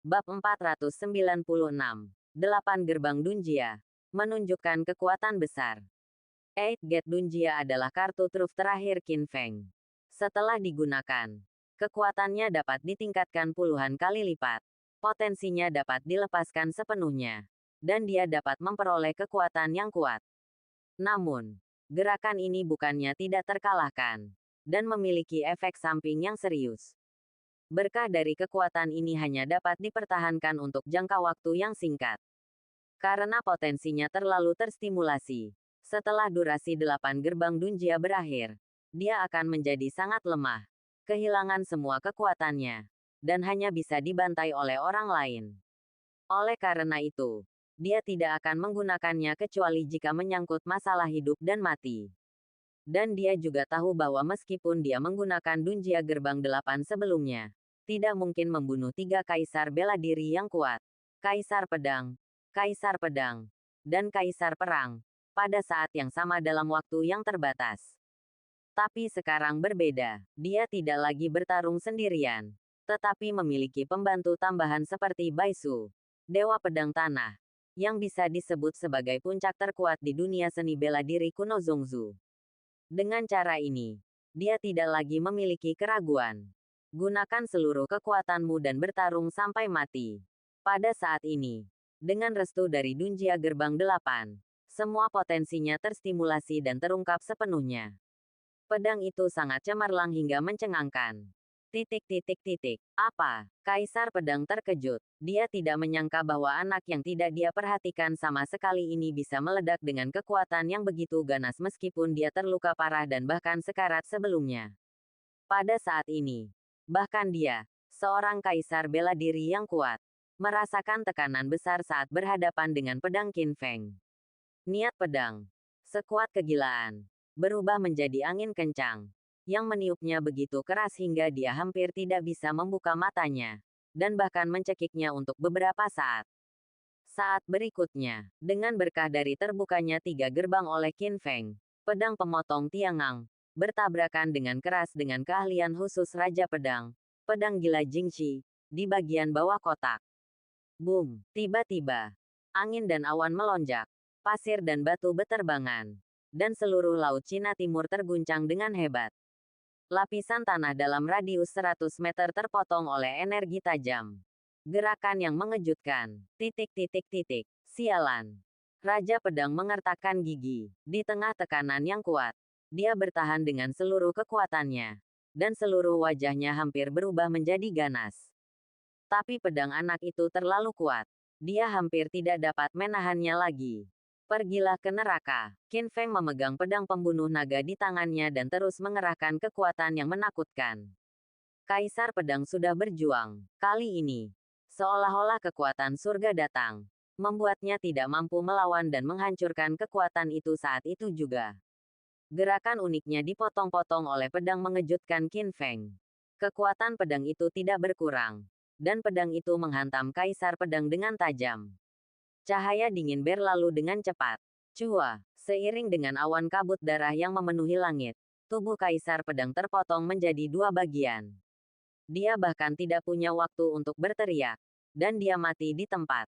Bab 496. 8 Gerbang Dunjia. Menunjukkan kekuatan besar. Eight Gate Dunjia adalah kartu truf terakhir Qin Feng. Setelah digunakan, kekuatannya dapat ditingkatkan puluhan kali lipat. Potensinya dapat dilepaskan sepenuhnya. Dan dia dapat memperoleh kekuatan yang kuat. Namun, gerakan ini bukannya tidak terkalahkan. Dan memiliki efek samping yang serius. Berkah dari kekuatan ini hanya dapat dipertahankan untuk jangka waktu yang singkat. Karena potensinya terlalu terstimulasi. Setelah durasi 8 gerbang Dunjia berakhir, dia akan menjadi sangat lemah. Kehilangan semua kekuatannya. Dan hanya bisa dibantai oleh orang lain. Oleh karena itu, dia tidak akan menggunakannya kecuali jika menyangkut masalah hidup dan mati. Dan dia juga tahu bahwa meskipun dia menggunakan Dunjia gerbang 8 sebelumnya, tidak mungkin membunuh 3 kaisar bela diri yang kuat. Kaisar pedang, dan kaisar perang, pada saat yang sama dalam waktu yang terbatas. Tapi sekarang berbeda, dia tidak lagi bertarung sendirian, tetapi memiliki pembantu tambahan seperti Baisu, Dewa Pedang Tanah, yang bisa disebut sebagai puncak terkuat di dunia seni bela diri kuno Zongzu. Dengan cara ini, dia tidak lagi memiliki keraguan. Gunakan seluruh kekuatanmu dan bertarung sampai mati. Pada saat ini, dengan restu dari Dunjia Gerbang 8, semua potensinya terstimulasi dan terungkap sepenuhnya. Pedang itu sangat cemerlang hingga mencengangkan. Apa? Kaisar Pedang terkejut. Dia tidak menyangka bahwa anak yang tidak dia perhatikan sama sekali ini bisa meledak dengan kekuatan yang begitu ganas meskipun dia terluka parah dan bahkan sekarat sebelumnya. Pada saat ini, bahkan dia, seorang kaisar bela diri yang kuat, merasakan tekanan besar saat berhadapan dengan pedang Qin Feng. Niat pedang, sekuat kegilaan, berubah menjadi angin kencang, yang meniupnya begitu keras hingga dia hampir tidak bisa membuka matanya, dan bahkan mencekiknya untuk beberapa saat. Saat berikutnya, dengan berkah dari terbukanya 3 gerbang oleh Qin Feng, pedang pemotong Tiangang, bertabrakan dengan keras dengan keahlian khusus Raja Pedang, pedang gila Jingxi, di bagian bawah kotak. Boom! Tiba-tiba, angin dan awan melonjak, pasir dan batu beterbangan, dan seluruh laut Cina Timur terguncang dengan hebat. Lapisan tanah dalam radius 100 meter terpotong oleh energi tajam. Gerakan yang mengejutkan. Sialan. Raja Pedang mengertakkan gigi. Di tengah tekanan yang kuat, dia bertahan dengan seluruh kekuatannya. Dan seluruh wajahnya hampir berubah menjadi ganas. Tapi pedang anak itu terlalu kuat. Dia hampir tidak dapat menahannya lagi. Pergilah ke neraka. Qin Feng memegang pedang pembunuh naga di tangannya dan terus mengerahkan kekuatan yang menakutkan. Kaisar Pedang sudah berjuang. Kali ini, seolah-olah kekuatan surga datang, membuatnya tidak mampu melawan dan menghancurkan kekuatan itu saat itu juga. Gerakan uniknya dipotong-potong oleh pedang mengejutkan Qin Feng. Kekuatan pedang itu tidak berkurang, dan pedang itu menghantam Kaisar Pedang dengan tajam. Cahaya dingin berlalu dengan cepat. Cua, seiring dengan awan kabut darah yang memenuhi langit, tubuh Kaisar Pedang terpotong menjadi 2 bagian. Dia bahkan tidak punya waktu untuk berteriak, dan dia mati di tempat.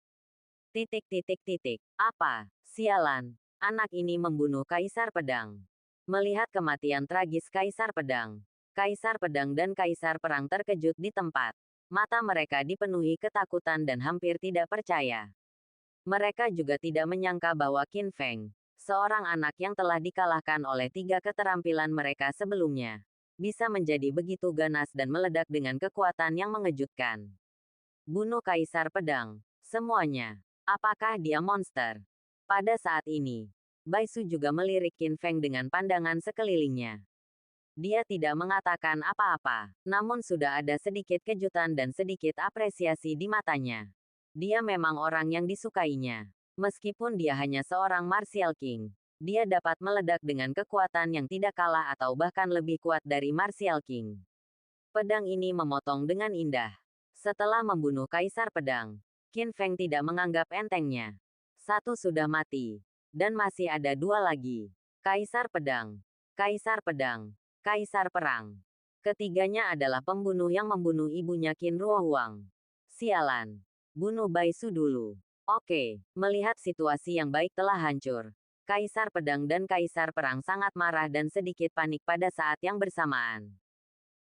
Apa? Sialan, anak ini membunuh Kaisar Pedang. Melihat kematian tragis Kaisar Pedang dan Kaisar Perang terkejut di tempat. Mata mereka dipenuhi ketakutan dan hampir tidak percaya. Mereka juga tidak menyangka bahwa Qin Feng, seorang anak yang telah dikalahkan oleh 3 keterampilan mereka sebelumnya, bisa menjadi begitu ganas dan meledak dengan kekuatan yang mengejutkan. Bunuh Kaisar Pedang. Semuanya. Apakah dia monster? Pada saat ini, Baisu juga melirik Qin Feng dengan pandangan sekelilingnya. Dia tidak mengatakan apa-apa, namun sudah ada sedikit kejutan dan sedikit apresiasi di matanya. Dia memang orang yang disukainya. Meskipun dia hanya seorang Martial King, dia dapat meledak dengan kekuatan yang tidak kalah atau bahkan lebih kuat dari Martial King. Pedang ini memotong dengan indah. Setelah membunuh Kaisar Pedang, Qin Feng tidak menganggap entengnya. 1 sudah mati, dan masih ada 2 lagi. Kaisar Pedang, Kaisar Perang. Ketiganya adalah pembunuh yang membunuh ibunya Qin Ruohuang. Sialan. Bunuh Baisu dulu. Oke, melihat situasi yang baik telah hancur. Kaisar Pedang dan Kaisar Perang sangat marah dan sedikit panik pada saat yang bersamaan.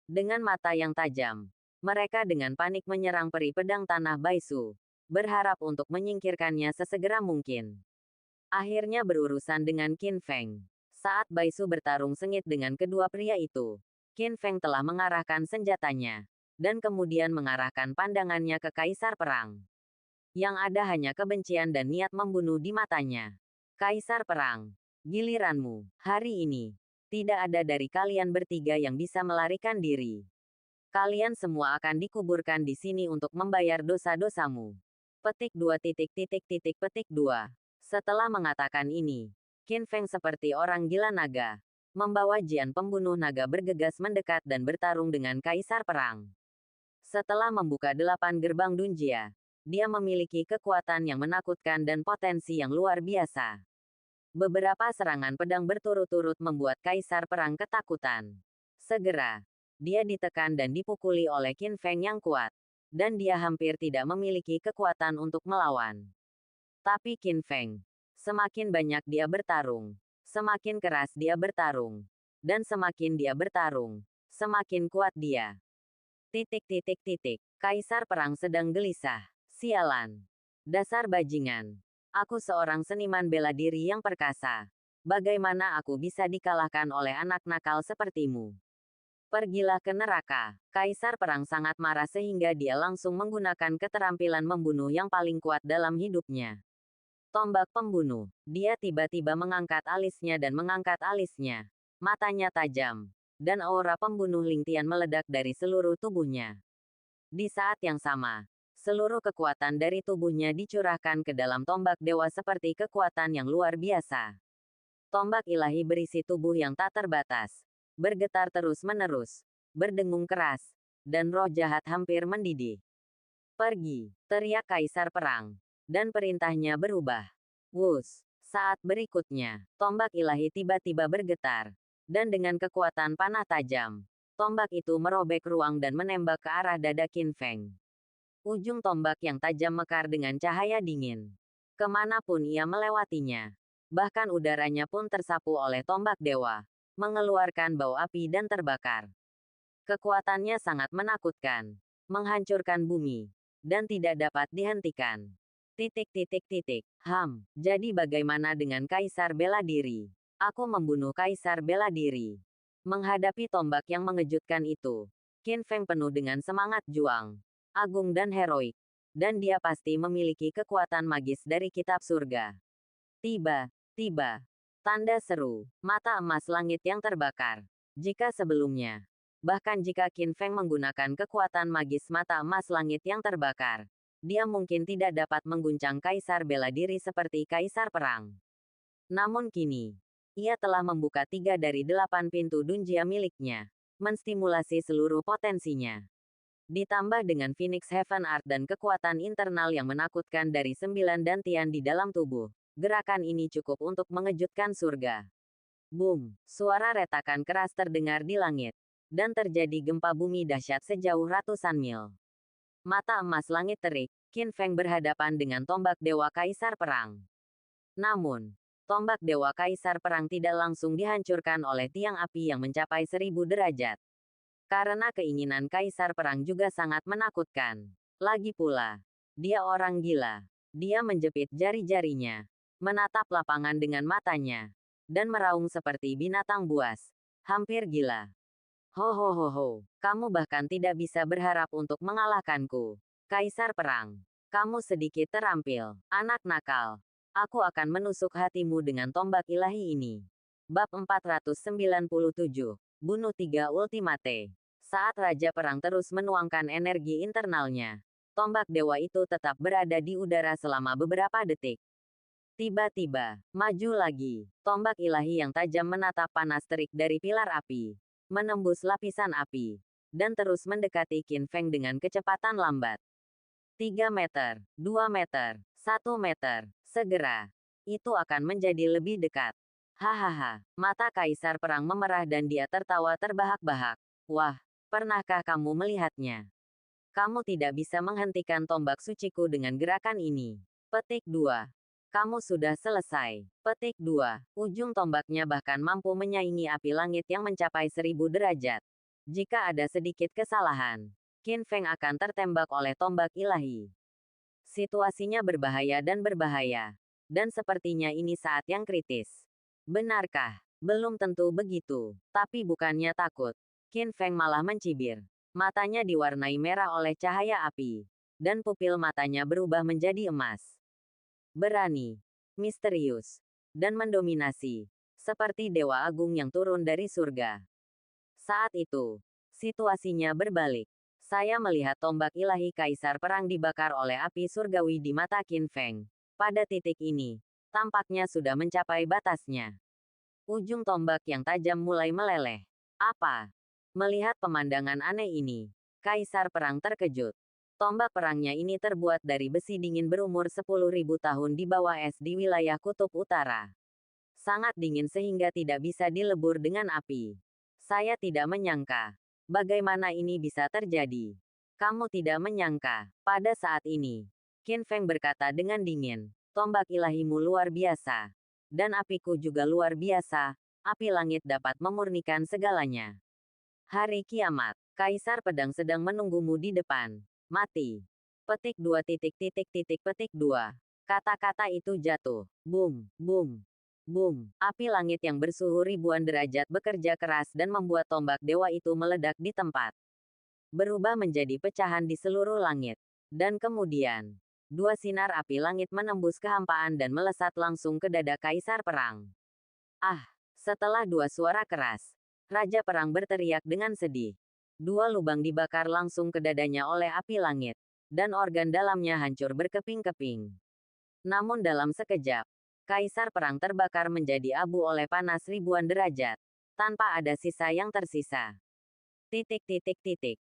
Dengan mata yang tajam, mereka dengan panik menyerang peri pedang tanah Baisu, berharap untuk menyingkirkannya sesegera mungkin. Akhirnya berurusan dengan Qin Feng. Saat Baisu bertarung sengit dengan kedua pria itu, Qin Feng telah mengarahkan senjatanya, dan kemudian mengarahkan pandangannya ke Kaisar Perang. Yang ada hanya kebencian dan niat membunuh di matanya. Kaisar Perang, giliranmu, hari ini. Tidak ada dari kalian bertiga yang bisa melarikan diri. Kalian semua akan dikuburkan di sini untuk membayar dosa-dosamu. Petik 2. Setelah mengatakan ini, Qin Feng seperti orang gila naga. Membawa Jian pembunuh naga bergegas mendekat dan bertarung dengan Kaisar Perang. Setelah membuka 8 gerbang Dunjia, dia memiliki kekuatan yang menakutkan dan potensi yang luar biasa. Beberapa serangan pedang berturut-turut membuat Kaisar Perang ketakutan. Segera, dia ditekan dan dipukuli oleh Qin Feng yang kuat, dan dia hampir tidak memiliki kekuatan untuk melawan. Tapi Qin Feng, semakin banyak dia bertarung, semakin keras dia bertarung, dan semakin dia bertarung, semakin kuat dia. Kaisar Perang sedang gelisah. Sialan. Dasar bajingan. Aku seorang seniman bela diri yang perkasa. Bagaimana aku bisa dikalahkan oleh anak nakal sepertimu? Pergilah ke neraka. Kaisar Perang sangat marah sehingga dia langsung menggunakan keterampilan membunuh yang paling kuat dalam hidupnya. Tombak pembunuh. Dia tiba-tiba mengangkat alisnya dan mengangkat alisnya. Matanya tajam. Dan aura pembunuh Ling Tian meledak dari seluruh tubuhnya. Di saat yang sama, seluruh kekuatan dari tubuhnya dicurahkan ke dalam tombak dewa seperti kekuatan yang luar biasa. Tombak ilahi berisi tubuh yang tak terbatas, bergetar terus-menerus, berdengung keras, dan roh jahat hampir mendidih. Pergi, teriak Kaisar Perang, dan perintahnya berubah. Wus, saat berikutnya, tombak ilahi tiba-tiba bergetar, dan dengan kekuatan panah tajam, tombak itu merobek ruang dan menembak ke arah dada Qin Feng. Ujung tombak yang tajam mekar dengan cahaya dingin. Kemanapun ia melewatinya. Bahkan udaranya pun tersapu oleh tombak dewa, mengeluarkan bau api dan terbakar. Kekuatannya sangat menakutkan, menghancurkan bumi, dan tidak dapat dihentikan. Jadi bagaimana dengan Kaisar Bela Diri? Aku membunuh Kaisar Bela Diri. Menghadapi tombak yang mengejutkan itu, Qin Feng penuh dengan semangat juang, agung dan heroik, dan dia pasti memiliki kekuatan magis dari kitab surga. Tiba-tiba, tanda seru, mata emas langit yang terbakar. Jika sebelumnya, bahkan jika Qin Feng menggunakan kekuatan magis mata emas langit yang terbakar, dia mungkin tidak dapat mengguncang Kaisar Bela Diri seperti Kaisar Perang. Namun kini, ia telah membuka 3 dari 8 pintu Dunjia miliknya, menstimulasi seluruh potensinya. Ditambah dengan Phoenix Heaven Art dan kekuatan internal yang menakutkan dari 9 dantian di dalam tubuh, gerakan ini cukup untuk mengejutkan surga. Boom, suara retakan keras terdengar di langit, dan terjadi gempa bumi dahsyat sejauh ratusan mil. Mata emas langit terik, Qin Feng berhadapan dengan tombak Dewa Kaisar Perang. Namun, tombak Dewa Kaisar Perang tidak langsung dihancurkan oleh tiang api yang mencapai 1000 derajat. Karena keinginan Kaisar Perang juga sangat menakutkan. Lagi pula, dia orang gila. Dia menjepit jari-jarinya, menatap lapangan dengan matanya, dan meraung seperti binatang buas. Hampir gila. Ho, kamu bahkan tidak bisa berharap untuk mengalahkanku. Kaisar Perang, kamu sedikit terampil, anak nakal. Aku akan menusuk hatimu dengan tombak ilahi ini. Bab 497, Bunuh 3 Ultimate. Saat Raja Perang terus menuangkan energi internalnya, tombak dewa itu tetap berada di udara selama beberapa detik. Tiba-tiba, maju lagi. Tombak ilahi yang tajam menatap panas terik dari pilar api, menembus lapisan api, dan terus mendekati Qin Feng dengan kecepatan lambat. 3 meter, 2 meter, 1 meter, segera. Itu akan menjadi lebih dekat. Hahaha, mata Kaisar Perang memerah dan dia tertawa terbahak-bahak. Wah, pernahkah kamu melihatnya? Kamu tidak bisa menghentikan tombak suciku dengan gerakan ini. Petik 2. Kamu sudah selesai. Petik 2. Ujung tombaknya bahkan mampu menyaingi api langit yang mencapai 1000 derajat. Jika ada sedikit kesalahan, Qin Feng akan tertembak oleh tombak ilahi. Situasinya berbahaya dan berbahaya. Dan sepertinya ini saat yang kritis. Benarkah? Belum tentu begitu. Tapi bukannya takut. Qin Feng malah mencibir. Matanya diwarnai merah oleh cahaya api. Dan pupil matanya berubah menjadi emas. Berani, misterius, dan mendominasi. Seperti Dewa Agung yang turun dari surga. Saat itu, situasinya berbalik. Saya melihat tombak ilahi Kaisar Perang dibakar oleh api surgawi di mata Qin Feng. Pada titik ini, tampaknya sudah mencapai batasnya. Ujung tombak yang tajam mulai meleleh. Apa? Melihat pemandangan aneh ini, Kaisar Perang terkejut. Tombak perangnya ini terbuat dari besi dingin berumur 10.000 tahun di bawah es di wilayah Kutub Utara. Sangat dingin sehingga tidak bisa dilebur dengan api. Saya tidak menyangka. Bagaimana ini bisa terjadi? Kamu tidak menyangka. Pada saat ini, Qin Feng berkata dengan dingin, tombak ilahimu luar biasa. Dan apiku juga luar biasa. Api langit dapat memurnikan segalanya. Hari kiamat. Kaisar Pedang sedang menunggumu di depan. Mati. Petik 2 petik 2. Kata-kata itu jatuh. Boom, boom, boom. Api langit yang bersuhu ribuan derajat bekerja keras dan membuat tombak dewa itu meledak di tempat. Berubah menjadi pecahan di seluruh langit. Dan kemudian, dua sinar api langit menembus kehampaan dan melesat langsung ke dada Kaisar Perang. Ah, setelah dua suara keras, Raja Perang berteriak dengan sedih. Dua lubang dibakar langsung ke dadanya oleh api langit, dan organ dalamnya hancur berkeping-keping. Namun dalam sekejap, Kaisar Perang terbakar menjadi abu oleh panas ribuan derajat, tanpa ada sisa yang tersisa.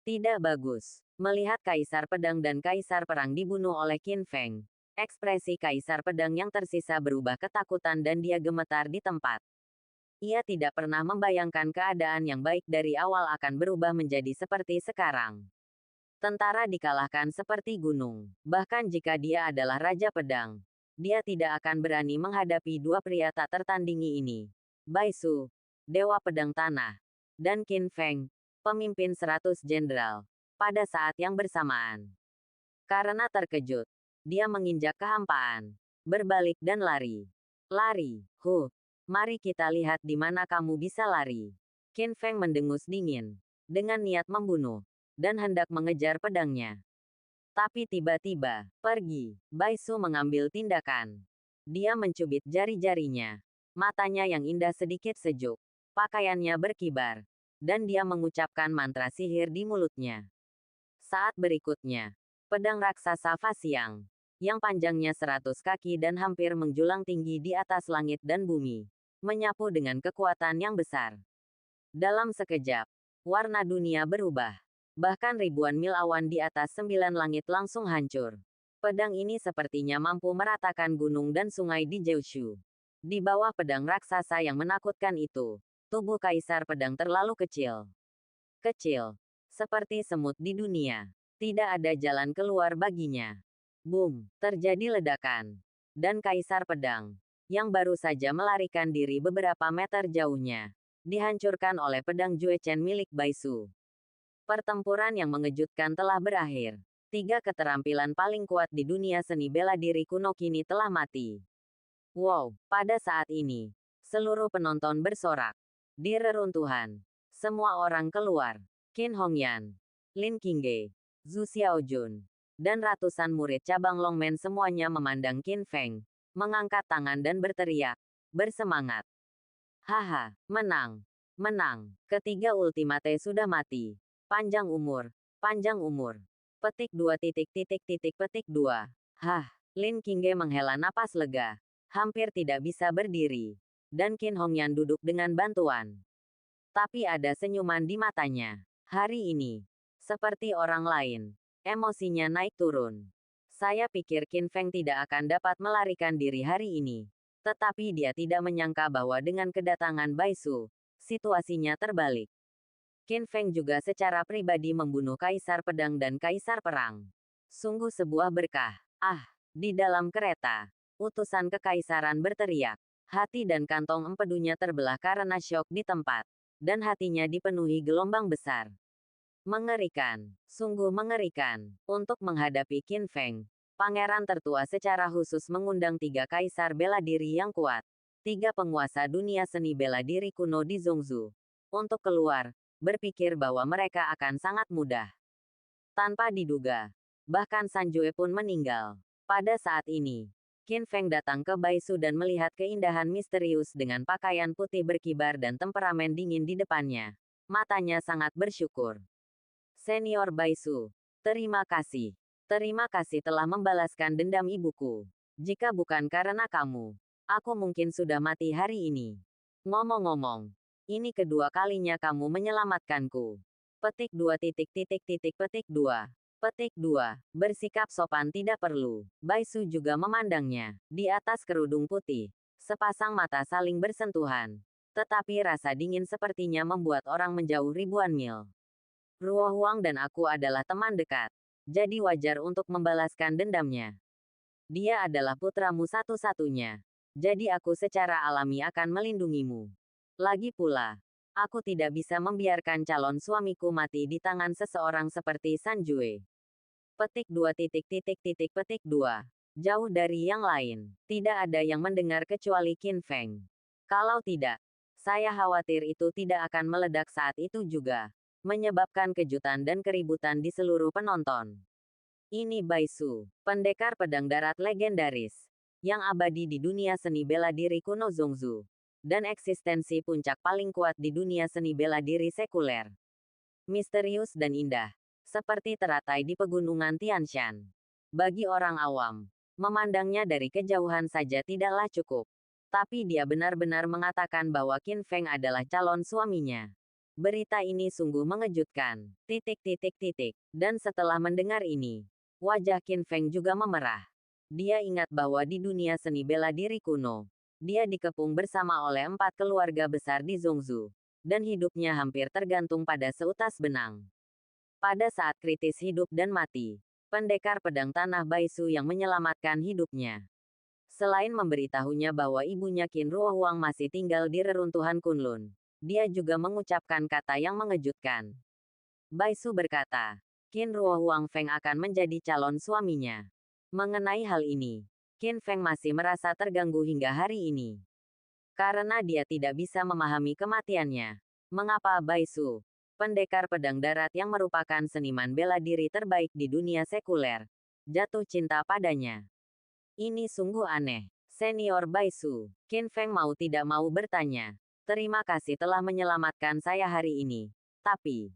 Tidak bagus. Melihat Kaisar Pedang dan Kaisar Perang dibunuh oleh Qin Feng, ekspresi Kaisar Pedang yang tersisa berubah ketakutan dan dia gemetar di tempat. Ia tidak pernah membayangkan keadaan yang baik dari awal akan berubah menjadi seperti sekarang. Tentara dikalahkan seperti gunung. Bahkan jika dia adalah Raja Pedang, dia tidak akan berani menghadapi dua pria tak tertandingi ini. Bai Su, Dewa Pedang Tanah, dan Qin Feng, pemimpin 100 jenderal, pada saat yang bersamaan. Karena terkejut, dia menginjak kehampaan, berbalik dan lari. Lari, mari kita lihat di mana kamu bisa lari. Qin Feng mendengus dingin, dengan niat membunuh, dan hendak mengejar pedangnya. Tapi tiba-tiba, pergi. Bai Su mengambil tindakan. Dia mencubit jari-jarinya. Matanya yang indah sedikit sejuk. Pakaiannya berkibar. Dan dia mengucapkan mantra sihir di mulutnya. Saat berikutnya, pedang raksasa Fasiang, yang panjangnya 100 kaki dan hampir menjulang tinggi di atas langit dan bumi, menyapu dengan kekuatan yang besar. Dalam sekejap, warna dunia berubah. Bahkan ribuan mil awan di atas 9 langit langsung hancur. Pedang ini sepertinya mampu meratakan gunung dan sungai di Jeushu. Di bawah pedang raksasa yang menakutkan itu, tubuh Kaisar Pedang terlalu kecil. Kecil. Seperti semut di dunia. Tidak ada jalan keluar baginya. Boom, terjadi ledakan. Dan Kaisar Pedang, yang baru saja melarikan diri beberapa meter jauhnya, dihancurkan oleh pedang Jue Chen milik Bai Su. Pertempuran yang mengejutkan telah berakhir. 3 keterampilan paling kuat di dunia seni bela diri kuno kini telah mati. Wow, pada saat ini, seluruh penonton bersorak. Di reruntuhan, semua orang keluar. Qin Hongyan, Lin Qingge, Zhu Xiaojun, dan ratusan murid cabang Longmen semuanya memandang Qin Feng, mengangkat tangan dan berteriak, bersemangat. Haha, menang. Menang. Ketiga ultimate sudah mati. Panjang umur. Panjang umur. Petik 2 petik 2. Hah, Lin Qingge menghela napas lega. Hampir tidak bisa berdiri. Dan Qin Hongyan duduk dengan bantuan. Tapi ada senyuman di matanya. Hari ini, seperti orang lain, emosinya naik turun. Saya pikir Qin Feng tidak akan dapat melarikan diri hari ini. Tetapi dia tidak menyangka bahwa dengan kedatangan Bai Su, situasinya terbalik. Qin Feng juga secara pribadi membunuh Kaisar Pedang dan Kaisar Perang. Sungguh sebuah berkah. Ah, di dalam kereta, utusan kekaisaran berteriak. Hati dan kantong empedunya terbelah karena syok di tempat. Dan hatinya dipenuhi gelombang besar. Mengerikan, sungguh mengerikan. Untuk menghadapi Qin Feng, pangeran tertua secara khusus mengundang 3 kaisar bela diri yang kuat. 3 penguasa dunia seni bela diri kuno di Zhongzhou. Untuk keluar, berpikir bahwa mereka akan sangat mudah. Tanpa diduga, bahkan Sanjue pun meninggal. Pada saat ini, Qin Feng datang ke Baisu dan melihat keindahan misterius dengan pakaian putih berkibar dan temperamen dingin di depannya. Matanya sangat bersyukur. Senior Baisu, terima kasih. Terima kasih telah membalaskan dendam ibuku. Jika bukan karena kamu, aku mungkin sudah mati hari ini. Ngomong-ngomong, ini kedua kalinya kamu menyelamatkanku. Petik 2. Petik 2. Bersikap sopan tidak perlu. Baisu juga memandangnya. Di atas kerudung putih, sepasang mata saling bersentuhan. Tetapi rasa dingin sepertinya membuat orang menjauh ribuan mil. Ruo Huang dan aku adalah teman dekat. Jadi wajar untuk membalaskan dendamnya. Dia adalah putramu satu-satunya. Jadi aku secara alami akan melindungimu. Lagi pula, aku tidak bisa membiarkan calon suamiku mati di tangan seseorang seperti Sanjue. Petik 2. Jauh dari yang lain, tidak ada yang mendengar kecuali Qin Feng. Kalau tidak, saya khawatir itu tidak akan meledak saat itu juga. Menyebabkan kejutan dan keributan di seluruh penonton. Ini Baisu, pendekar pedang darat legendaris, yang abadi di dunia seni bela diri kuno Zhongzhou, dan eksistensi puncak paling kuat di dunia seni bela diri sekuler. Misterius dan indah, seperti teratai di pegunungan Tianshan. Bagi orang awam, memandangnya dari kejauhan saja tidaklah cukup. Tapi dia benar-benar mengatakan bahwa Qin Feng adalah calon suaminya. Berita ini sungguh mengejutkan. Dan setelah mendengar ini, wajah Qin Feng juga memerah. Dia ingat bahwa di dunia seni bela diri kuno, dia dikepung bersama oleh 4 keluarga besar di Zhongzhou, dan hidupnya hampir tergantung pada seutas benang. Pada saat kritis hidup dan mati, pendekar pedang tanah Baisu yang menyelamatkan hidupnya. Selain memberitahunya bahwa ibunya Qin Ruo Huang masih tinggal di reruntuhan Kunlun, dia juga mengucapkan kata yang mengejutkan. Baisu berkata, Qin Ruo Huang Feng akan menjadi calon suaminya. Mengenai hal ini, Qin Feng masih merasa terganggu hingga hari ini. Karena dia tidak bisa memahami kematiannya. Mengapa Baisu, pendekar pedang darat yang merupakan seniman bela diri terbaik di dunia sekuler, jatuh cinta padanya? Ini sungguh aneh. Senior Baisu, Qin Feng mau tidak mau bertanya. Terima kasih telah menyelamatkan saya hari ini. Tapi,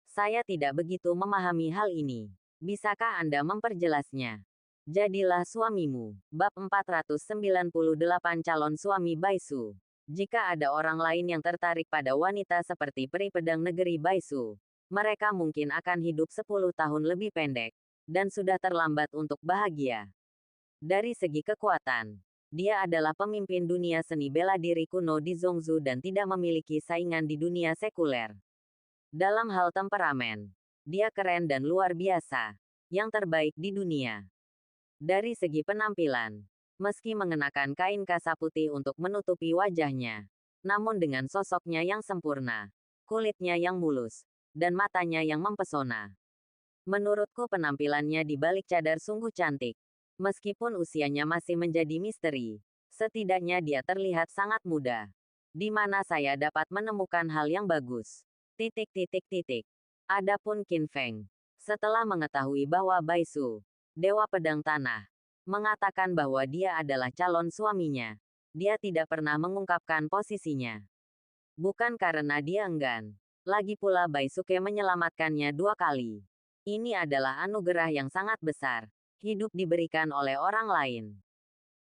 saya tidak begitu memahami hal ini. Bisakah Anda memperjelasnya? Jadilah suamimu. Bab 498 Calon Suami Baisu. Jika ada orang lain yang tertarik pada wanita seperti peri pedang negeri Baisu, mereka mungkin akan hidup 10 tahun lebih pendek, dan sudah terlambat untuk bahagia. Dari segi kekuatan, dia adalah pemimpin dunia seni bela diri kuno di Zhongzhou dan tidak memiliki saingan di dunia sekuler. Dalam hal temperamen, dia keren dan luar biasa, yang terbaik di dunia. Dari segi penampilan, meski mengenakan kain kasa putih untuk menutupi wajahnya, namun dengan sosoknya yang sempurna, kulitnya yang mulus, dan matanya yang mempesona. Menurutku penampilannya di balik cadar sungguh cantik. Meskipun usianya masih menjadi misteri, setidaknya dia terlihat sangat muda. Di mana saya dapat menemukan hal yang bagus. Adapun Qin Feng, setelah mengetahui bahwa Baisu, Dewa Pedang Tanah, mengatakan bahwa dia adalah calon suaminya, dia tidak pernah mengungkapkan posisinya. Bukan karena dia enggan. Lagi pula Baisuke menyelamatkannya 2 kali. Ini adalah anugerah yang sangat besar. Hidup diberikan oleh orang lain.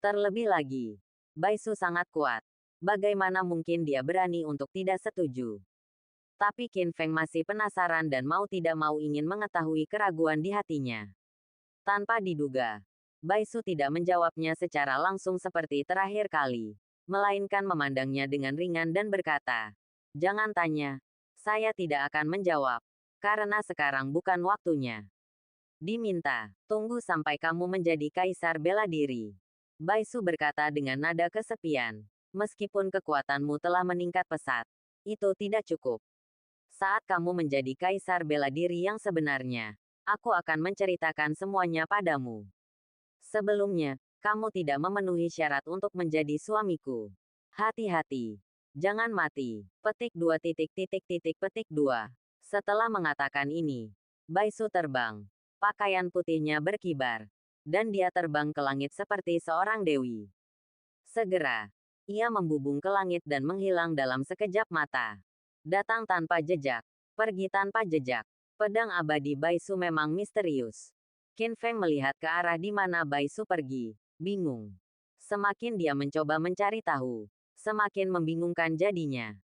Terlebih lagi, Baisu sangat kuat. Bagaimana mungkin dia berani untuk tidak setuju? Tapi Qin Feng masih penasaran dan mau tidak mau ingin mengetahui keraguan di hatinya. Tanpa diduga, Baisu tidak menjawabnya secara langsung seperti terakhir kali, melainkan memandangnya dengan ringan dan berkata, "Jangan tanya. Saya tidak akan menjawab. Karena sekarang bukan waktunya. Diminta, tunggu sampai kamu menjadi kaisar bela diri. Baisu berkata dengan nada kesepian. Meskipun kekuatanmu telah meningkat pesat, itu tidak cukup. Saat kamu menjadi kaisar bela diri yang sebenarnya, aku akan menceritakan semuanya padamu. Sebelumnya, kamu tidak memenuhi syarat untuk menjadi suamiku. Hati-hati. Jangan mati. Petik 2. Setelah mengatakan ini, Baisu terbang. Pakaian putihnya berkibar. Dan dia terbang ke langit seperti seorang dewi. Segera, ia membubung ke langit dan menghilang dalam sekejap mata. Datang tanpa jejak. Pergi tanpa jejak. Pedang abadi Baisu memang misterius. Qin Feng melihat ke arah di mana Baisu pergi, bingung. Semakin dia mencoba mencari tahu, semakin membingungkan jadinya.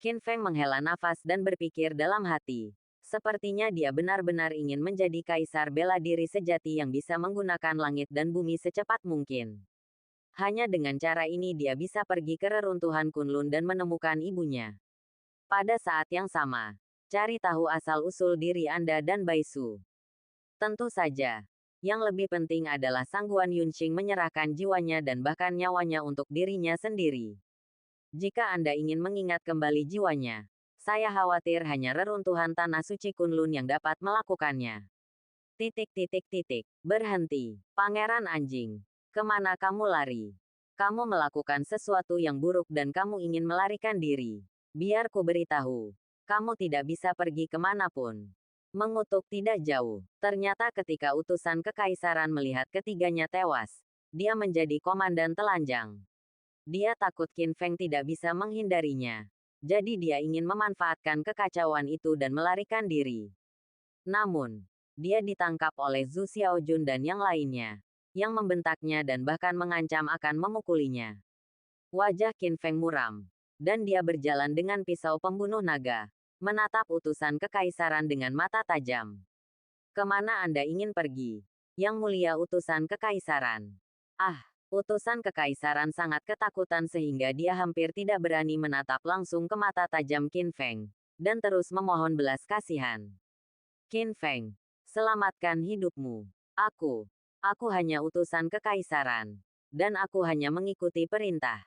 Qin Feng menghela nafas dan berpikir dalam hati. Sepertinya dia benar-benar ingin menjadi kaisar bela diri sejati yang bisa menggunakan langit dan bumi secepat mungkin. Hanya dengan cara ini dia bisa pergi ke reruntuhan Kunlun dan menemukan ibunya. Pada saat yang sama, cari tahu asal-usul diri Anda dan Baisu. Tentu saja, yang lebih penting adalah Sangguan Yunxing menyerahkan jiwanya dan bahkan nyawanya untuk dirinya sendiri. Jika Anda ingin mengingat kembali jiwanya, saya khawatir hanya reruntuhan tanah suci Kunlun yang dapat melakukannya. Berhenti, Pangeran Anjing. Kemana kamu lari? Kamu melakukan sesuatu yang buruk dan kamu ingin melarikan diri. Biar ku beritahu, kamu tidak bisa pergi kemanapun. Mengutuk tidak jauh. Ternyata ketika utusan kekaisaran melihat ketiganya tewas, dia menjadi komandan telanjang. Dia takut Qin Feng tidak bisa menghindarinya. Jadi dia ingin memanfaatkan kekacauan itu dan melarikan diri. Namun, dia ditangkap oleh Zhu Xiaojun dan yang lainnya, yang membentaknya dan bahkan mengancam akan memukulinya. Wajah Qin Feng muram, dan dia berjalan dengan pisau pembunuh naga, menatap utusan kekaisaran dengan mata tajam. Kemana Anda ingin pergi? Yang mulia utusan kekaisaran. Utusan kekaisaran sangat ketakutan sehingga dia hampir tidak berani menatap langsung ke mata tajam Qin Feng, dan terus memohon belas kasihan. Qin Feng, selamatkan hidupmu. Aku hanya utusan kekaisaran. Dan aku hanya mengikuti perintah.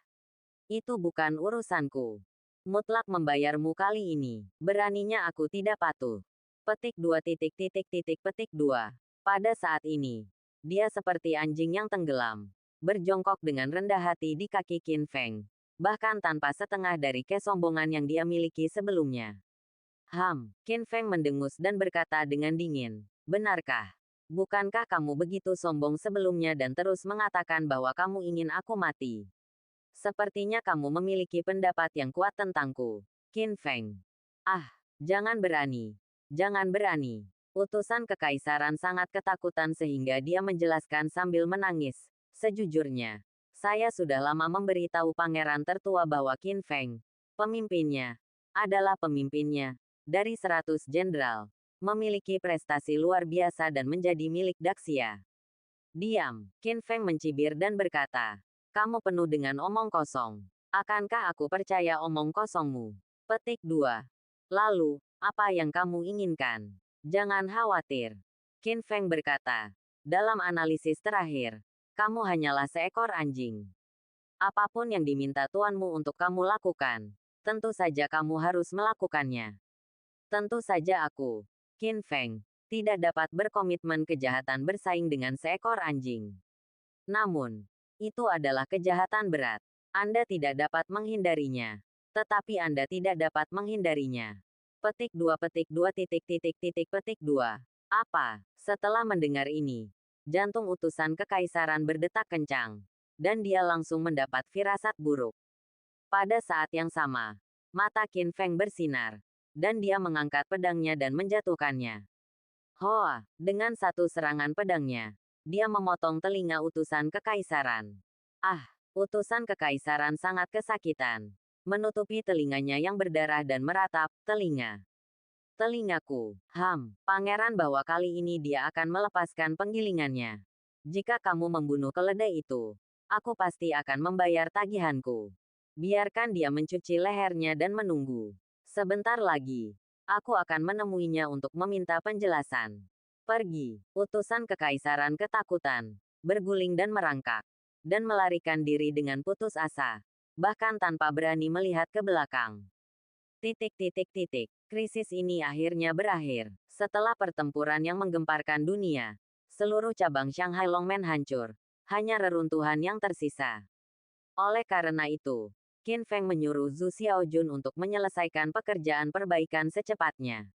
Itu bukan urusanku. Mutlak membayarmu kali ini. Beraninya aku tidak patuh. Petik 2. Pada saat ini, dia seperti anjing yang tenggelam, berjongkok dengan rendah hati di kaki Qin Feng, bahkan tanpa setengah dari kesombongan yang dia miliki sebelumnya. Qin Feng mendengus dan berkata dengan dingin, benarkah? Bukankah kamu begitu sombong sebelumnya dan terus mengatakan bahwa kamu ingin aku mati? Sepertinya kamu memiliki pendapat yang kuat tentangku, Qin Feng. Jangan berani. Jangan berani. Utusan kekaisaran sangat ketakutan sehingga dia menjelaskan sambil menangis. Sejujurnya, saya sudah lama memberitahu pangeran tertua bahwa Qin Feng, pemimpinnya, adalah pemimpinnya, dari 100 jenderal, memiliki prestasi luar biasa dan menjadi milik Daxia. Diam, Qin Feng mencibir dan berkata, kamu penuh dengan omong kosong. Akankah aku percaya omong kosongmu? Petik 2. Lalu, apa yang kamu inginkan? Jangan khawatir. Qin Feng berkata, dalam analisis terakhir, kamu hanyalah seekor anjing. Apapun yang diminta tuanmu untuk kamu lakukan, tentu saja kamu harus melakukannya. Tentu saja aku, Qin Feng, tidak dapat berkomitmen kejahatan bersaing dengan seekor anjing. Namun, itu adalah kejahatan berat. Anda tidak dapat menghindarinya. Tetapi Anda tidak dapat menghindarinya. Petik 2. Apa? Setelah mendengar ini, jantung utusan kekaisaran berdetak kencang. Dan dia langsung mendapat firasat buruk. Pada saat yang sama, mata Qin Feng bersinar. Dan dia mengangkat pedangnya dan menjatuhkannya. Dengan satu serangan pedangnya, dia memotong telinga utusan kekaisaran. Utusan kekaisaran sangat kesakitan. Menutupi telinganya yang berdarah dan meratap, telinga. Telingaku, pangeran bahwa kali ini dia akan melepaskan penggilingannya. Jika kamu membunuh keledai itu, aku pasti akan membayar tagihanku. Biarkan dia mencuci lehernya dan menunggu. Sebentar lagi, aku akan menemuinya untuk meminta penjelasan. Pergi, utusan kekaisaran ketakutan, berguling dan merangkak, dan melarikan diri dengan putus asa, bahkan tanpa berani melihat ke belakang. Krisis ini akhirnya berakhir. Setelah pertempuran yang menggemparkan dunia, seluruh cabang Shanghai Longmen hancur. Hanya reruntuhan yang tersisa. Oleh karena itu, Qin Feng menyuruh Zhu Xiaojun untuk menyelesaikan pekerjaan perbaikan secepatnya.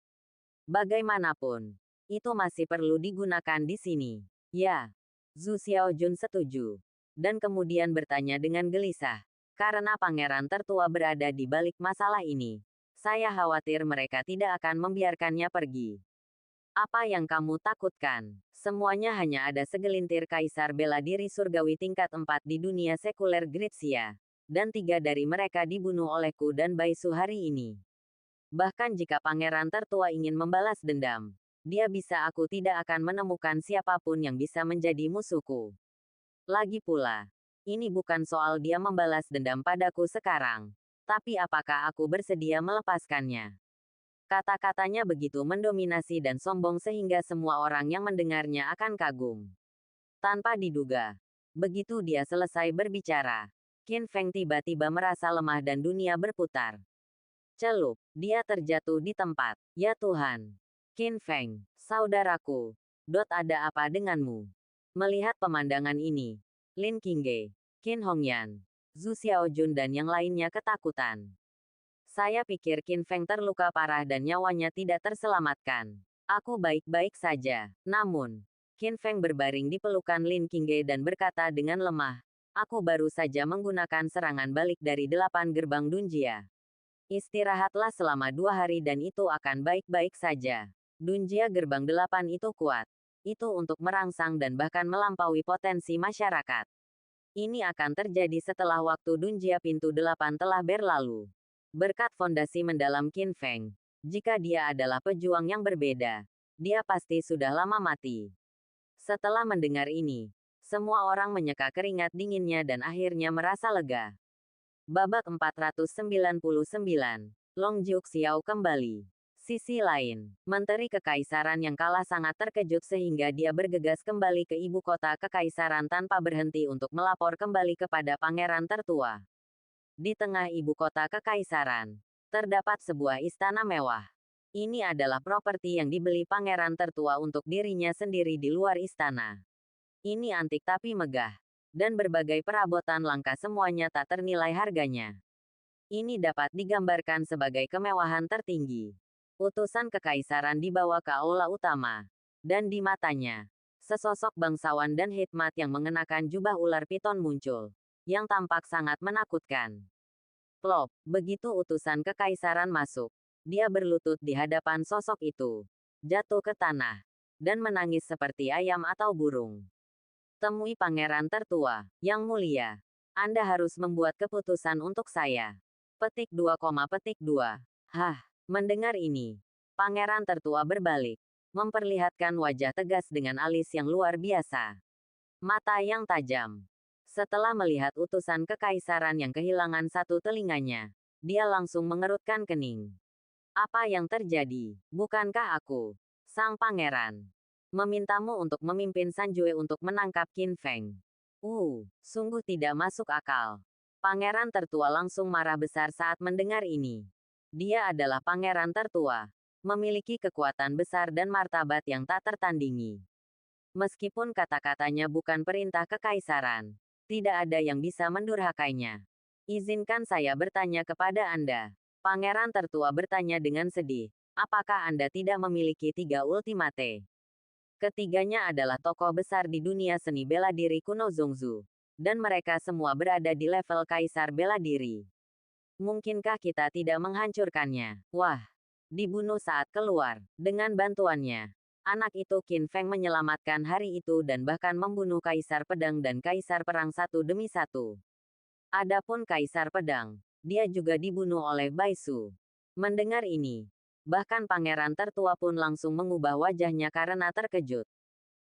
Bagaimanapun, itu masih perlu digunakan di sini. Ya, Zhu Xiaojun setuju. Dan kemudian bertanya dengan gelisah. Karena pangeran tertua berada di balik masalah ini, saya khawatir mereka tidak akan membiarkannya pergi. Apa yang kamu takutkan? Semuanya hanya ada segelintir kaisar bela diri surgawi tingkat 4 di dunia sekuler Gritsia. Dan 3 dari mereka dibunuh olehku dan Baisu hari ini. Bahkan jika pangeran tertua ingin membalas dendam, dia bisa aku tidak akan menemukan siapapun yang bisa menjadi musuhku. Lagi pula, ini bukan soal dia membalas dendam padaku sekarang. Tapi apakah aku bersedia melepaskannya? Kata-katanya begitu mendominasi dan sombong sehingga semua orang yang mendengarnya akan kagum. Tanpa diduga, begitu dia selesai berbicara, Qin Feng tiba-tiba merasa lemah dan dunia berputar. Celup, dia terjatuh di tempat. Ya Tuhan. Qin Feng, saudaraku. Ada apa denganmu? Melihat pemandangan ini, Lin Qingge, Qin Hongyan, Zhu Xiaojun dan yang lainnya ketakutan. Saya pikir Qin Feng terluka parah dan nyawanya tidak terselamatkan. Aku baik-baik saja. Namun, Qin Feng berbaring di pelukan Lin Qingge dan berkata dengan lemah, aku baru saja menggunakan serangan balik dari 8 gerbang Dunjia. Istirahatlah selama 2 hari dan itu akan baik-baik saja. Dunjia gerbang 8 itu kuat. Itu untuk merangsang dan bahkan melampaui potensi masyarakat. Ini akan terjadi setelah waktu Dunjia pintu 8 telah berlalu. Berkat fondasi mendalam Qin Feng, jika dia adalah pejuang yang berbeda, dia pasti sudah lama mati. Setelah mendengar ini, semua orang menyeka keringat dinginnya dan akhirnya merasa lega. Babak 499, Long Jiuxiao kembali. Sisi lain, Menteri Kekaisaran yang kalah sangat terkejut sehingga dia bergegas kembali ke ibu kota kekaisaran tanpa berhenti untuk melapor kembali kepada pangeran tertua. Di tengah ibu kota kekaisaran, terdapat sebuah istana mewah. Ini adalah properti yang dibeli pangeran tertua untuk dirinya sendiri di luar istana. Ini antik tapi megah. Dan berbagai perabotan langka semuanya tak ternilai harganya. Ini dapat digambarkan sebagai kemewahan tertinggi. Utusan kekaisaran dibawa ke aula utama. Dan di matanya, sesosok bangsawan dan hikmat yang mengenakan jubah ular piton muncul. Yang tampak sangat menakutkan. Plop, begitu utusan kekaisaran masuk, dia berlutut di hadapan sosok itu, jatuh ke tanah, dan menangis seperti ayam atau burung. Temui pangeran tertua, yang mulia. Anda harus membuat keputusan untuk saya. Petik 2, petik 2. Hah, mendengar ini, pangeran tertua berbalik, memperlihatkan wajah tegas dengan alis yang luar biasa. Mata yang tajam. Setelah melihat utusan kekaisaran yang kehilangan satu telinganya, dia langsung mengerutkan kening. Apa yang terjadi? Bukankah aku, sang pangeran, memintamu untuk memimpin Sanjue untuk menangkap Qin Feng? Sungguh tidak masuk akal. Pangeran tertua langsung marah besar saat mendengar ini. Dia adalah pangeran tertua, memiliki kekuatan besar dan martabat yang tak tertandingi. Meskipun kata-katanya bukan perintah kekaisaran, tidak ada yang bisa mendurhakainya. Izinkan saya bertanya kepada Anda. Pangeran tertua bertanya dengan sedih. Apakah Anda tidak memiliki 3 ultimate? Ketiganya adalah tokoh besar di dunia seni bela diri kuno Zhongzhou. Dan mereka semua berada di level kaisar bela diri. Mungkinkah kita tidak menghancurkannya? Wah, dibunuh saat keluar. Dengan bantuannya, anak itu Qin Feng menyelamatkan hari itu dan bahkan membunuh Kaisar Pedang dan Kaisar Perang satu demi satu. Adapun Kaisar Pedang, dia juga dibunuh oleh Baisu. Mendengar ini, bahkan pangeran tertua pun langsung mengubah wajahnya karena terkejut.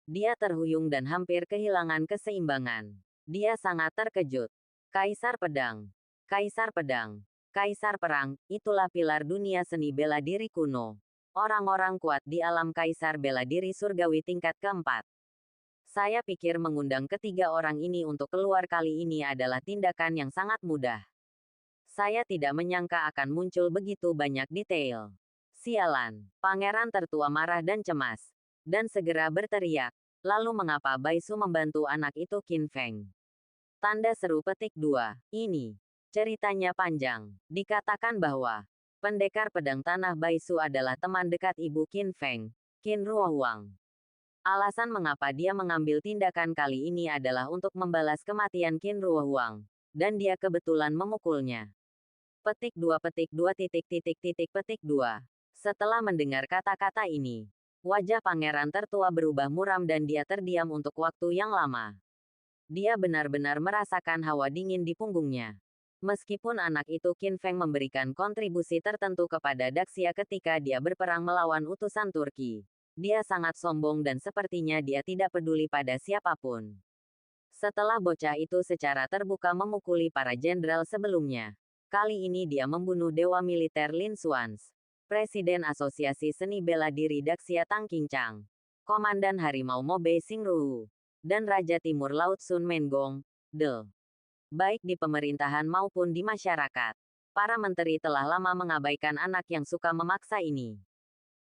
Dia terhuyung dan hampir kehilangan keseimbangan. Dia sangat terkejut. Kaisar Pedang. Kaisar Pedang. Kaisar perang, itulah pilar dunia seni bela diri kuno. Orang-orang kuat di alam kaisar bela diri surgawi tingkat keempat. Saya pikir mengundang ketiga orang ini untuk keluar kali ini adalah tindakan yang sangat mudah. Saya tidak menyangka akan muncul begitu banyak detail. Sialan, pangeran tertua marah dan cemas. Dan segera berteriak. Lalu mengapa Baisu membantu anak itu Qin Feng? Tanda seru petik 2. Ini. Ceritanya panjang. Dikatakan bahwa pendekar pedang tanah Baisu adalah teman dekat ibu Qin Feng, Qin Ruohuang. Alasan mengapa dia mengambil tindakan kali ini adalah untuk membalas kematian Qin Ruohuang. Dan dia kebetulan memukulnya. Petik 2 petik 2 titik titik titik petik 2. Setelah mendengar kata-kata ini, wajah pangeran tertua berubah muram dan dia terdiam untuk waktu yang lama. Dia benar-benar merasakan hawa dingin di punggungnya. Meskipun anak itu Qin Feng memberikan kontribusi tertentu kepada Daxia ketika dia berperang melawan utusan Turki, dia sangat sombong dan sepertinya dia tidak peduli pada siapapun. Setelah bocah itu secara terbuka memukuli para jenderal sebelumnya, kali ini dia membunuh dewa militer Lin Xuans, Presiden Asosiasi Seni Bela Diri Daxia Tang Qingchang, Komandan Harimau Mobe Xingruhu, dan Raja Timur Laut Sun Mengong, baik di pemerintahan maupun di masyarakat. Para menteri telah lama mengabaikan anak yang suka memaksa ini.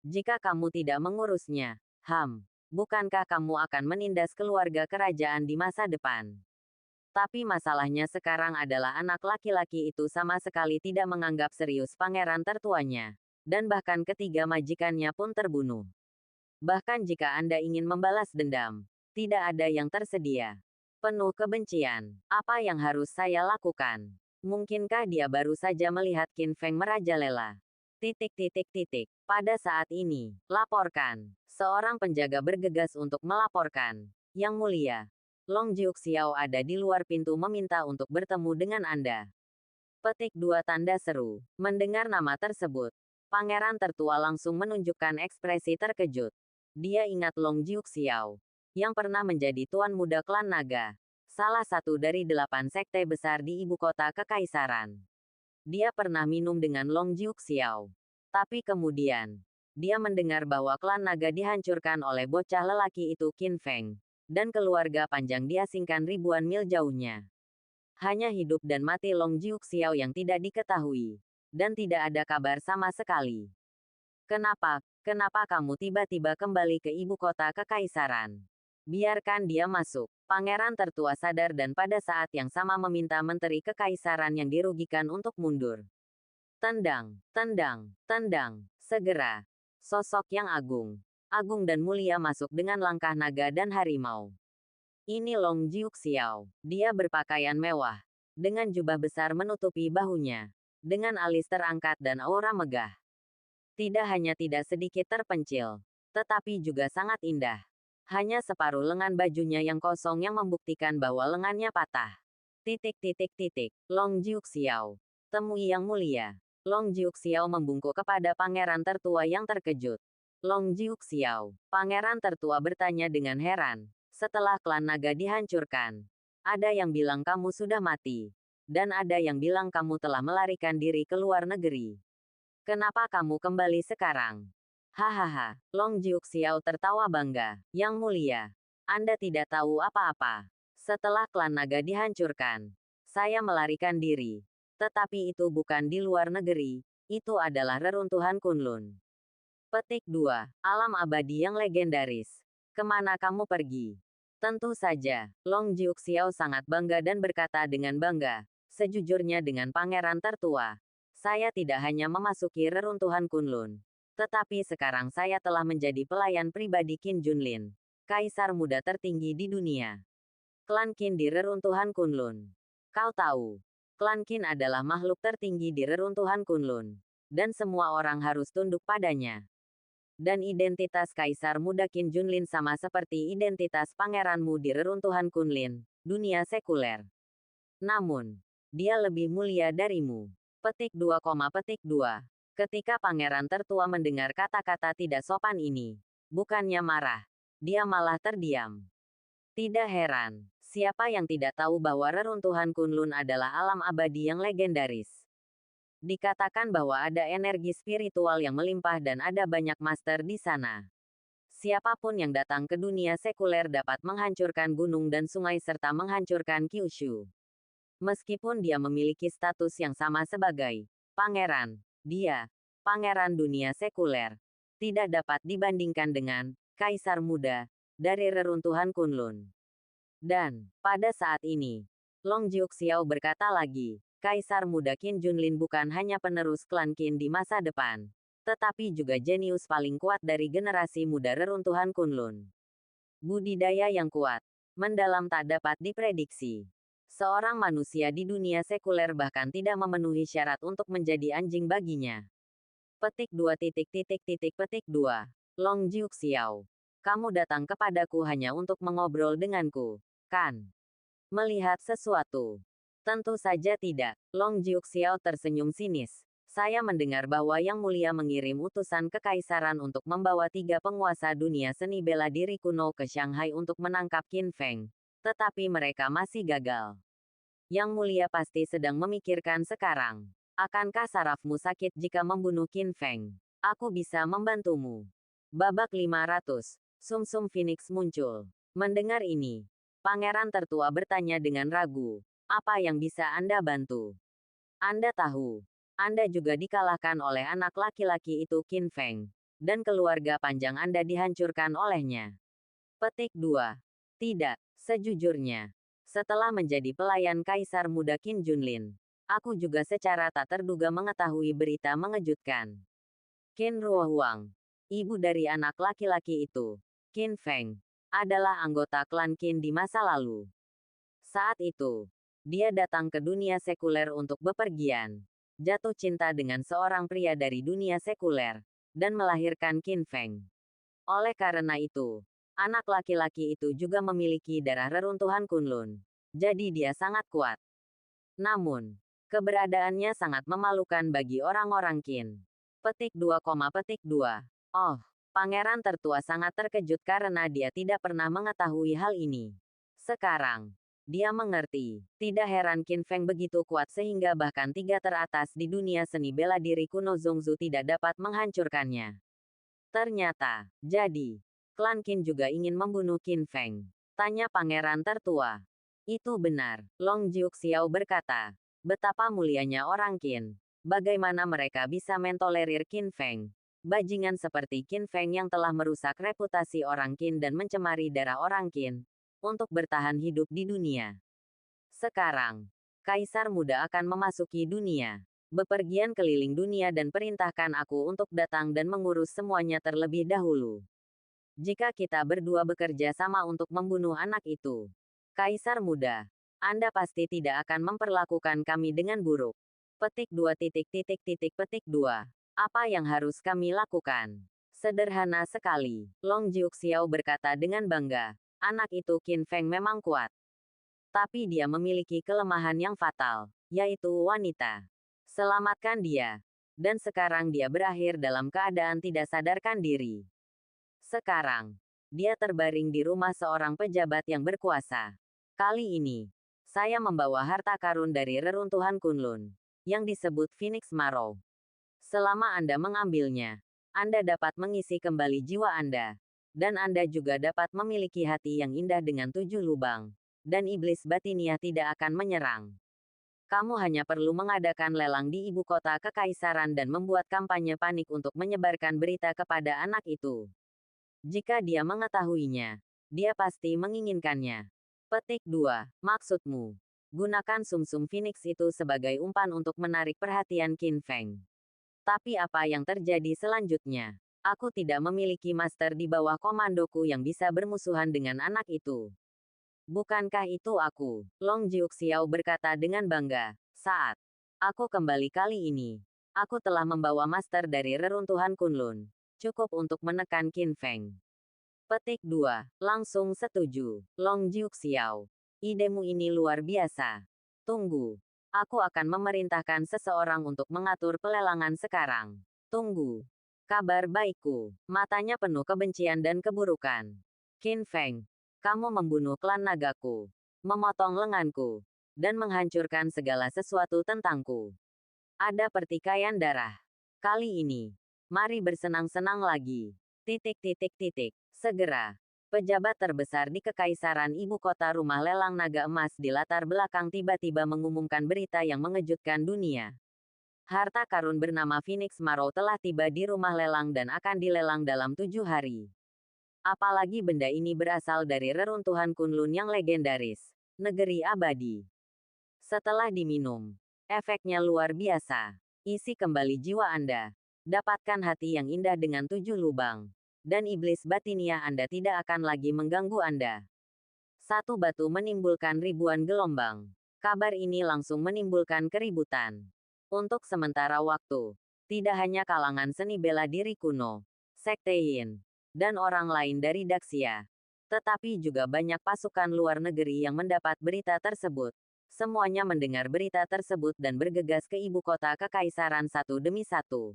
Jika kamu tidak mengurusnya, bukankah kamu akan menindas keluarga kerajaan di masa depan? Tapi masalahnya sekarang adalah anak laki-laki itu sama sekali tidak menganggap serius pangeran tertuanya. Dan bahkan ketiga majikannya pun terbunuh. Bahkan jika Anda ingin membalas dendam, tidak ada yang tersedia. Penuh kebencian. Apa yang harus saya lakukan? Mungkinkah dia baru saja melihat Qin Feng merajalela? Pada saat ini, laporkan. Seorang penjaga bergegas untuk melaporkan. Yang mulia, Long Jiuxiao ada di luar pintu meminta untuk bertemu dengan Anda. Petik 2 tanda seru. Mendengar nama tersebut, pangeran tertua langsung menunjukkan ekspresi terkejut. Dia ingat Long Jiuxiao yang pernah menjadi tuan muda klan naga, salah satu dari 8 sekte besar di ibu kota kekaisaran. Dia pernah minum dengan Long Jiuxiao. Tapi kemudian, dia mendengar bahwa klan naga dihancurkan oleh bocah lelaki itu Qin Feng, dan keluarga panjang diasingkan ribuan mil jauhnya. Hanya hidup dan mati Long Jiuxiao yang tidak diketahui, dan tidak ada kabar sama sekali. Kenapa kamu tiba-tiba kembali ke ibu kota kekaisaran? Biarkan dia masuk. Pangeran tertua sadar dan pada saat yang sama meminta menteri kekaisaran yang dirugikan untuk mundur. Tendang, tendang, tendang. Segera. Sosok yang agung dan mulia masuk dengan langkah naga dan harimau. Ini Long Jiuxiao. Dia berpakaian mewah, dengan jubah besar menutupi bahunya, dengan alis terangkat dan aura megah. Tidak hanya tidak sedikit terpencil, tetapi juga sangat indah. Hanya separuh lengan bajunya yang kosong yang membuktikan bahwa lengannya patah. Long Jiuxiao. Temui yang mulia. Long Jiuxiao membungkuk kepada pangeran tertua yang terkejut. Long Jiuxiao. Pangeran tertua bertanya dengan heran. Setelah klan naga dihancurkan, ada yang bilang kamu sudah mati. Dan ada yang bilang kamu telah melarikan diri ke luar negeri. Kenapa kamu kembali sekarang? Hahaha, Long Jiuxiao tertawa bangga. Yang mulia, Anda tidak tahu apa-apa. Setelah klan naga dihancurkan, saya melarikan diri. Tetapi itu bukan di luar negeri, itu adalah reruntuhan Kunlun. Petik 2. Alam abadi yang legendaris. Kemana kamu pergi? Tentu saja, Long Jiuxiao sangat bangga dan berkata dengan bangga, sejujurnya dengan pangeran tertua. Saya tidak hanya memasuki reruntuhan Kunlun. Tetapi sekarang saya telah menjadi pelayan pribadi Qin Junlin, kaisar muda tertinggi di dunia. Klan Qin di reruntuhan Kunlun. Kau tahu, klan Qin adalah makhluk tertinggi di reruntuhan Kunlun, dan semua orang harus tunduk padanya. Dan identitas kaisar muda Qin Junlin sama seperti identitas pangeranmu di reruntuhan Kunlin, dunia sekuler. Namun, dia lebih mulia darimu. Petik 2, petik 2. Ketika pangeran tertua mendengar kata-kata tidak sopan ini, bukannya marah, dia malah terdiam. Tidak heran, siapa yang tidak tahu bahwa reruntuhan Kunlun adalah alam abadi yang legendaris. Dikatakan bahwa ada energi spiritual yang melimpah dan ada banyak master di sana. Siapapun yang datang ke dunia sekuler dapat menghancurkan gunung dan sungai serta menghancurkan Kyushu. Meskipun dia memiliki status yang sama sebagai pangeran, dia, pangeran dunia sekuler, tidak dapat dibandingkan dengan kaisar muda dari reruntuhan Kunlun. Dan, pada saat ini, Long Jiuxiao berkata lagi, kaisar muda Qin Junlin bukan hanya penerus klan Qin di masa depan, tetapi juga jenius paling kuat dari generasi muda reruntuhan Kunlun. Budidaya yang kuat, mendalam tak dapat diprediksi. Seorang manusia di dunia sekuler bahkan tidak memenuhi syarat untuk menjadi anjing baginya. Petik 2. Long Jiuxiao. Kamu datang kepadaku hanya untuk mengobrol denganku, kan? Melihat sesuatu. Tentu saja tidak. Long Jiuxiao tersenyum sinis. Saya mendengar bahwa Yang Mulia mengirim utusan kekaisaran untuk membawa 3 penguasa dunia seni bela diri kuno ke Shanghai untuk menangkap Qin Feng. Tetapi mereka masih gagal. Yang Mulia pasti sedang memikirkan sekarang. Akankah sarafmu sakit jika membunuh Qin Feng? Aku bisa membantumu. Babak 500. Sum-sum Phoenix muncul. Mendengar ini, pangeran tertua bertanya dengan ragu. Apa yang bisa Anda bantu? Anda tahu. Anda juga dikalahkan oleh anak laki-laki itu Qin Feng. Dan keluarga panjang Anda dihancurkan olehnya. Petik 2. Tidak, sejujurnya. Setelah menjadi pelayan Kaisar Muda Qin Junlin, aku juga secara tak terduga mengetahui berita mengejutkan. Qin Ruohuang, ibu dari anak laki-laki itu, Qin Feng, adalah anggota klan Qin di masa lalu. Saat itu, dia datang ke dunia sekuler untuk bepergian, jatuh cinta dengan seorang pria dari dunia sekuler, dan melahirkan Qin Feng. Oleh karena itu, anak laki-laki itu juga memiliki darah reruntuhan Kunlun. Jadi dia sangat kuat. Namun, keberadaannya sangat memalukan bagi orang-orang Qin. Petik 2, Oh, pangeran tertua sangat terkejut karena dia tidak pernah mengetahui hal ini. Sekarang, dia mengerti. Tidak heran Qin Feng begitu kuat sehingga bahkan 3 teratas di dunia seni bela diri kuno Zongzu tidak dapat menghancurkannya. Ternyata, jadi, klan Qin juga ingin membunuh Qin Feng. Tanya pangeran tertua. Itu benar, Long Jiuxiao berkata. Betapa mulianya orang Qin. Bagaimana mereka bisa mentolerir Qin Feng? Bajingan seperti Qin Feng yang telah merusak reputasi orang Qin dan mencemari darah orang Qin untuk bertahan hidup di dunia. Sekarang, Kaisar Muda akan memasuki dunia. Bepergian keliling dunia dan perintahkan aku untuk datang dan mengurus semuanya terlebih dahulu. Jika kita berdua bekerja sama untuk membunuh anak itu, Kaisar Muda, Anda pasti tidak akan memperlakukan kami dengan buruk. Petik 2. Apa yang harus kami lakukan? Sederhana sekali, Long Jiuxiao berkata dengan bangga. Anak itu Qin Feng memang kuat. Tapi dia memiliki kelemahan yang fatal, yaitu wanita. Selamatkan dia. Dan sekarang dia berakhir dalam keadaan tidak sadarkan diri. Sekarang, dia terbaring di rumah seorang pejabat yang berkuasa. Kali ini, saya membawa harta karun dari reruntuhan Kunlun, yang disebut Phoenix Marrow. Selama Anda mengambilnya, Anda dapat mengisi kembali jiwa Anda. Dan Anda juga dapat memiliki hati yang indah dengan 7 lubang. Dan iblis batiniah tidak akan menyerang. Kamu hanya perlu mengadakan lelang di ibu kota kekaisaran dan membuat kampanye panik untuk menyebarkan berita kepada anak itu. Jika dia mengetahuinya, dia pasti menginginkannya. Petik 2. Maksudmu, gunakan sumsum Phoenix itu sebagai umpan untuk menarik perhatian Qin Feng. Tapi apa yang terjadi selanjutnya? Aku tidak memiliki master di bawah komandoku yang bisa bermusuhan dengan anak itu. Bukankah itu aku? Long Jiuxiao berkata dengan bangga. Saat aku kembali kali ini, aku telah membawa master dari reruntuhan Kunlun. Cukup untuk menekan Qin Feng. Petik 2. Langsung setuju. Long Jiuxiao. Idemu ini luar biasa. Tunggu. Aku akan memerintahkan seseorang untuk mengatur pelelangan sekarang. Tunggu. Kabar baikku. Matanya penuh kebencian dan keburukan. Qin Feng. Kamu membunuh klan nagaku, memotong lenganku, dan menghancurkan segala sesuatu tentangku. Ada pertikaian darah. Kali ini, mari bersenang-senang lagi. Segera, pejabat terbesar di Kekaisaran Ibu Kota Rumah Lelang Naga Emas di latar belakang tiba-tiba mengumumkan berita yang mengejutkan dunia. Harta karun bernama Phoenix Marrow telah tiba di rumah lelang dan akan dilelang dalam 7 hari. Apalagi benda ini berasal dari reruntuhan Kunlun yang legendaris, negeri abadi. Setelah diminum, efeknya luar biasa. Isi kembali jiwa Anda. Dapatkan hati yang indah dengan 7 lubang. Dan iblis batinia Anda tidak akan lagi mengganggu Anda. Satu batu menimbulkan ribuan gelombang. Kabar ini langsung menimbulkan keributan. Untuk sementara waktu, tidak hanya kalangan seni bela diri kuno, Sekte Yin, dan orang lain dari Daxia, tetapi juga banyak pasukan luar negeri yang mendapat berita tersebut. Semuanya mendengar berita tersebut dan bergegas ke ibu kota kekaisaran satu demi satu.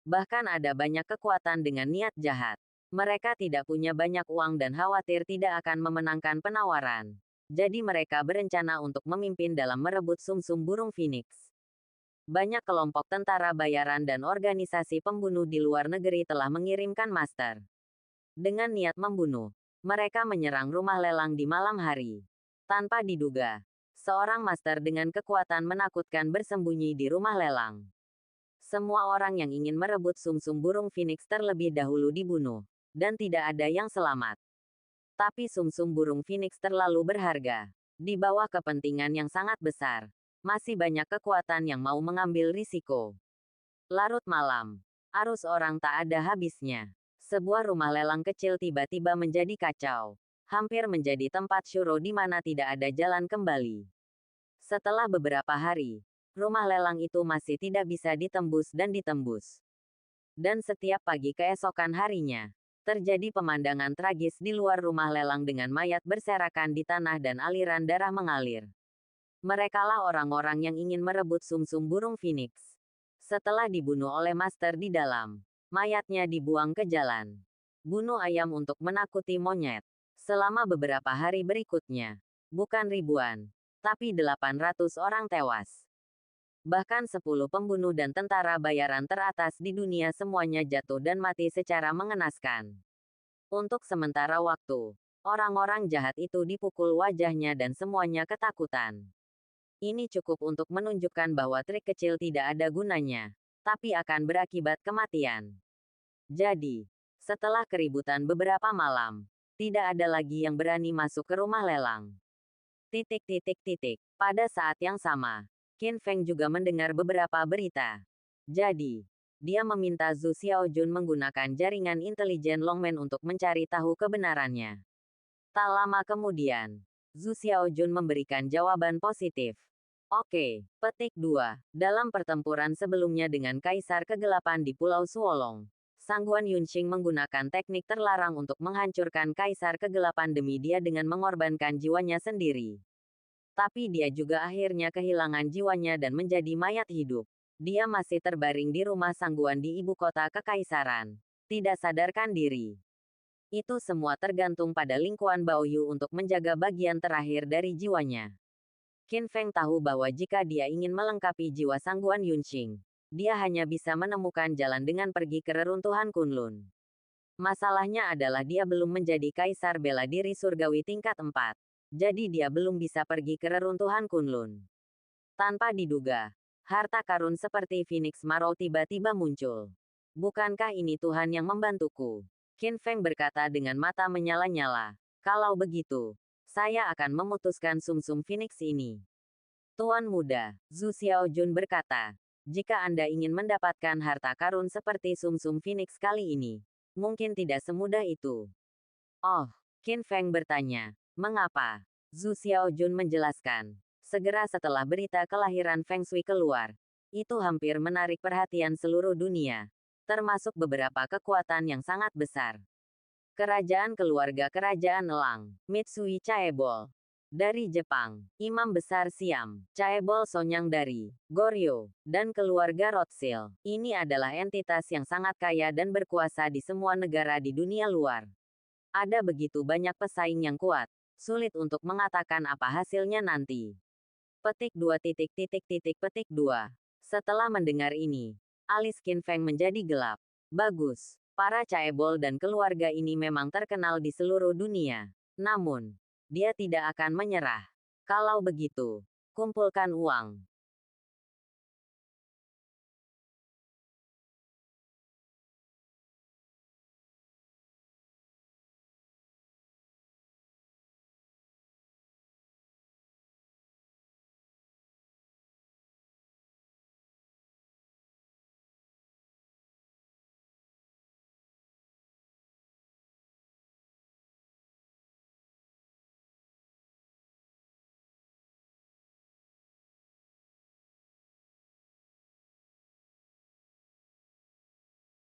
Bahkan ada banyak kekuatan dengan niat jahat. Mereka tidak punya banyak uang dan khawatir tidak akan memenangkan penawaran. Jadi mereka berencana untuk memimpin dalam merebut sumsum burung Phoenix. Banyak kelompok tentara bayaran dan organisasi pembunuh di luar negeri telah mengirimkan master. Dengan niat membunuh, mereka menyerang rumah lelang di malam hari. Tanpa diduga, seorang master dengan kekuatan menakutkan bersembunyi di rumah lelang. Semua orang yang ingin merebut sumsum burung Phoenix terlebih dahulu dibunuh, dan tidak ada yang selamat. Tapi sumsum burung Phoenix terlalu berharga. Di bawah kepentingan yang sangat besar, masih banyak kekuatan yang mau mengambil risiko. Larut malam, arus orang tak ada habisnya. Sebuah rumah lelang kecil tiba-tiba menjadi kacau. Hampir menjadi tempat syuro di mana tidak ada jalan kembali. Setelah beberapa hari, rumah lelang itu masih tidak bisa ditembus dan ditembus. Dan setiap pagi keesokan harinya, terjadi pemandangan tragis di luar rumah lelang dengan mayat berserakan di tanah dan aliran darah mengalir. Merekalah orang-orang yang ingin merebut sumsum burung Phoenix. Setelah dibunuh oleh master di dalam, mayatnya dibuang ke jalan. Bunuh ayam untuk menakuti monyet. Selama beberapa hari berikutnya, bukan ribuan, tapi 800 orang tewas. Bahkan 10 pembunuh dan tentara bayaran teratas di dunia semuanya jatuh dan mati secara mengenaskan. Untuk sementara waktu, orang-orang jahat itu dipukul wajahnya dan semuanya ketakutan. Ini cukup untuk menunjukkan bahwa trik kecil tidak ada gunanya, tapi akan berakibat kematian. Jadi, setelah keributan beberapa malam, tidak ada lagi yang berani masuk ke rumah lelang. Pada saat yang sama, Qin Feng juga mendengar beberapa berita. Jadi, dia meminta Zhu Xiaojun menggunakan jaringan intelijen Longmen untuk mencari tahu kebenarannya. Tak lama kemudian, Zhu Xiaojun memberikan jawaban positif. Oke, petik 2. Dalam pertempuran sebelumnya dengan Kaisar Kegelapan di Pulau Suolong, Sangguan Yunxing menggunakan teknik terlarang untuk menghancurkan Kaisar Kegelapan demi dia dengan mengorbankan jiwanya sendiri. Tapi dia juga akhirnya kehilangan jiwanya dan menjadi mayat hidup. Dia masih terbaring di rumah Sangguan di ibu kota kekaisaran. Tidak sadarkan diri. Itu semua tergantung pada Lingkuan Baoyu untuk menjaga bagian terakhir dari jiwanya. Qin Feng tahu bahwa jika dia ingin melengkapi jiwa Sangguan Yunxing, dia hanya bisa menemukan jalan dengan pergi ke reruntuhan Kunlun. Masalahnya adalah dia belum menjadi kaisar bela diri surgawi tingkat 4. Jadi dia belum bisa pergi ke reruntuhan Kunlun. Tanpa diduga, harta karun seperti Phoenix Marrow tiba-tiba muncul. Bukankah ini Tuhan yang membantuku? Qin Feng berkata dengan mata menyala-nyala. Kalau begitu, saya akan memutuskan sumsum Phoenix ini. Tuan muda, Zhu Xiaojun berkata, jika Anda ingin mendapatkan harta karun seperti sumsum Phoenix kali ini, mungkin tidak semudah itu. Oh, Qin Feng bertanya. Mengapa? Zhu Xiaojun menjelaskan. Segera setelah berita kelahiran Feng Shui keluar, itu hampir menarik perhatian seluruh dunia, termasuk beberapa kekuatan yang sangat besar. Kerajaan keluarga Kerajaan Elang, Mitsui Chaebol. Dari Jepang, Imam Besar Siam, Chaebol Sonyang dari Goryeo, dan keluarga Rothschild. Ini adalah entitas yang sangat kaya dan berkuasa di semua negara di dunia luar. Ada begitu banyak pesaing yang kuat. Sulit untuk mengatakan apa hasilnya nanti. Petik 2. Petik 2. Setelah mendengar ini, alis Qin Feng menjadi gelap. Bagus, para caebol dan keluarga ini memang terkenal di seluruh dunia. Namun, dia tidak akan menyerah. Kalau begitu, kumpulkan uang.